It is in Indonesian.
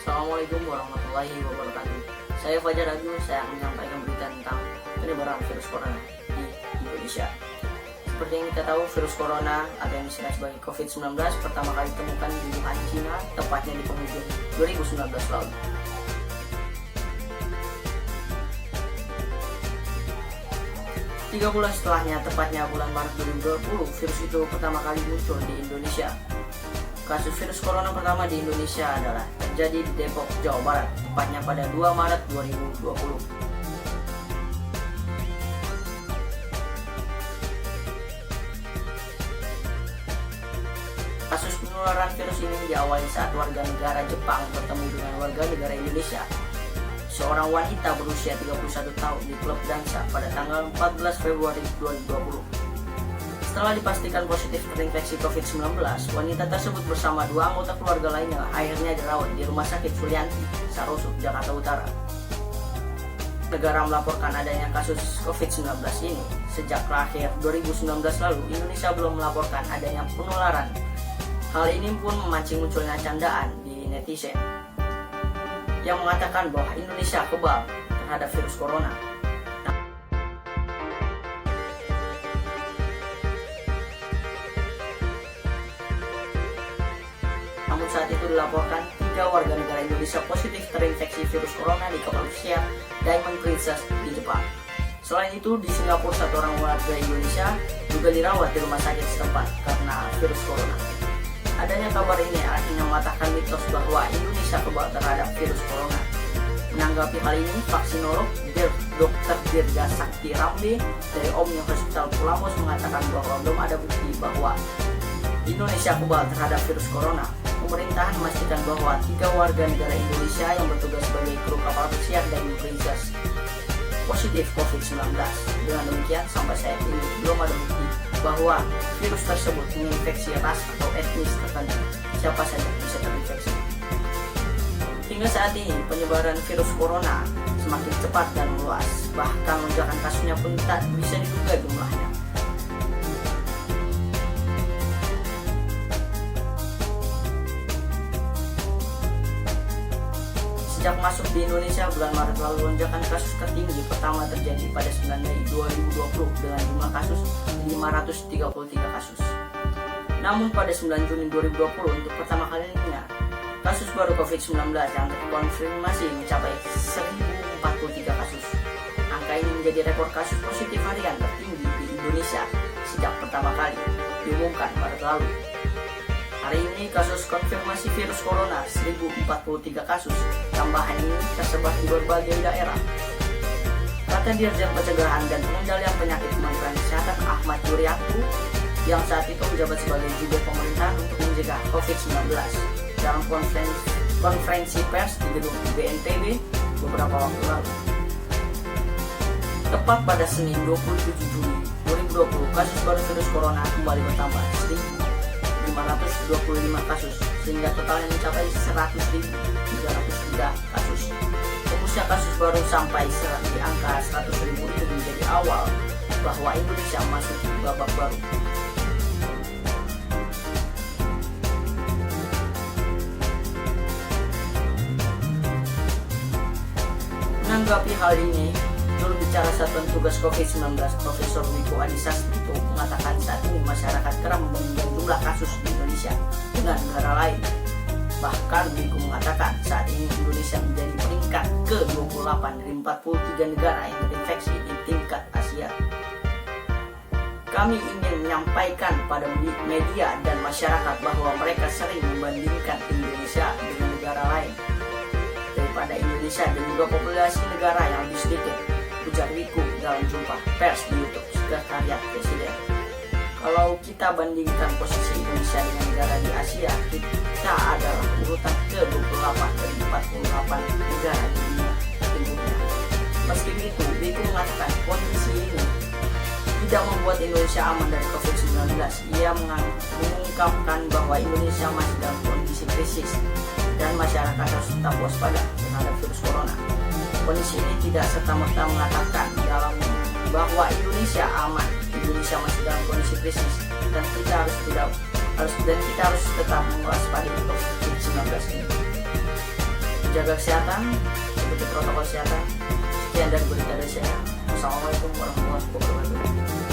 Assalamualaikum warahmatullahi wabarakatuh. Saya Fajar Agus, saya akan menyampaikan berita tentang penyebaran virus corona di Indonesia. Seperti yang kita tahu, virus corona atau yang disebut sebagai COVID-19 pertama kali ditemukan di Wuhan, Cina, tepatnya di penghujung 2019 lalu. Tiga bulan setelahnya, tepatnya bulan Maret 2020, virus itu pertama kali muncul di Indonesia. Kasus virus corona pertama di Indonesia adalah terjadi di Depok, Jawa Barat, tepatnya pada 2 Maret 2020. Kasus penularan virus ini diawali saat warga negara Jepang bertemu dengan warga negara Indonesia. Seorang wanita berusia 31 tahun di klub dansa pada tanggal 14 Februari 2020. Setelah dipastikan positif terinfeksi COVID-19, wanita tersebut bersama 2 anggota keluarga lainnya akhirnya dirawat di Rumah Sakit Sulianti, Saroso, Jakarta Utara. Negara melaporkan adanya kasus COVID-19 ini. Sejak akhir 2019 lalu, Indonesia belum melaporkan adanya penularan. Hal ini pun memancing munculnya candaan di netizen yang mengatakan bahwa Indonesia kebal terhadap virus corona. Namun saat itu dilaporkan 3 warga negara Indonesia positif terinfeksi virus corona di kapal pesiar Diamond Princess di Jepang. Selain itu, di Singapura 1 orang warga Indonesia juga dirawat di rumah sakit setempat karena virus corona. Adanya kabar ini akhirnya mematahkan mitos bahwa Indonesia kebal terhadap virus corona. Menanggapi hal ini, vaksinolog Dr. Dirga Sakti Rambe dari Omni Hospital Pulamos mengatakan bahwa belum ada bukti bahwa Indonesia kebal terhadap virus corona. Pemerintahan memastikan bahwa 3 warga negara Indonesia yang bertugas sebagai kru kapal pesiar Diamond Princess positif COVID-19. Dengan demikian, sampai saat ini belum ada bukti bahwa virus tersebut menginfeksi ras atau etnis tertentu. Siapa saja bisa terinfeksi. Hingga saat ini, penyebaran virus corona semakin cepat dan meluas. Bahkan lonjakan kasusnya pun tak bisa diduga jumlahnya. Sejak masuk di Indonesia bulan Maret lalu, lonjakan kasus tertinggi pertama terjadi pada 9 Mei 2020 dengan jumlah kasus 533 kasus. Namun pada 9 Juni 2020 untuk pertama kalinya, kasus baru COVID-19 yang terkonfirmasi mencapai 1043 kasus. Angka ini menjadi rekor kasus positif harian tertinggi di Indonesia sejak pertama kali diumumkan Maret lalu. Hari ini kasus konfirmasi virus corona 1043 kasus. Tambahan ini tersebar di berbagai daerah. Kata Dirjen Pencegahan dan Pengendalian Penyakit Kementerian Kesehatan Ahmad Yuryanto yang saat itu menjabat sebagai jubir pemerintahan untuk mencegah COVID-19 dalam konferensi pers di gedung BNPB beberapa waktu lalu. Tepat pada Senin 27 Juli 2020, kasus baru virus corona kembali bertambah 525 kasus sehingga totalnya mencapai 100.303 kasus. Tembusnya kasus baru sampai di angka 100.000 itu menjadi awal bahwa Indonesia masuk di babak baru. Menanggapi hal ini, juru bicara Satuan Tugas COVID-19 Profesor Wiku Adhisa Smito mengatakan saat ini masyarakat kerap membandingkan jumlah kasus di Indonesia dengan negara lain. Bahkan Wiku mengatakan saat ini Indonesia menjadi peringkat ke-28 dari 43 negara yang terinfeksi di tingkat Asia. Kami ingin menyampaikan pada media dan masyarakat bahwa mereka sering membandingkan Indonesia dengan negara lain daripada Indonesia dan juga populasi negara yang lebih sedikit, ujar Wiku dalam jumpa pers di YouTube Sekretariat Presiden. Kalau kita bandingkan posisi Indonesia dengan negara di Asia, kita adalah urutan ke-28 dari 48 negara di dunia. Meski begitu, Wiku mengatakan kondisi ini tidak membuat Indonesia aman dari COVID-19. Ia mengungkapkan bahwa Indonesia masih dalam kondisi krisis dan masyarakat harus tetap waspada terhadap virus corona. Kondisi ini tidak serta-merta mengatakan bahwa Indonesia aman. Indonesia masih dalam kondisi krisis dan kita harus tetap mewaspadai COVID-19 ini. jaga kesehatan, ikuti protokol kesehatan. Sekian dari berita dari saya. Wassalamualaikum warahmatullahi wabarakatuh.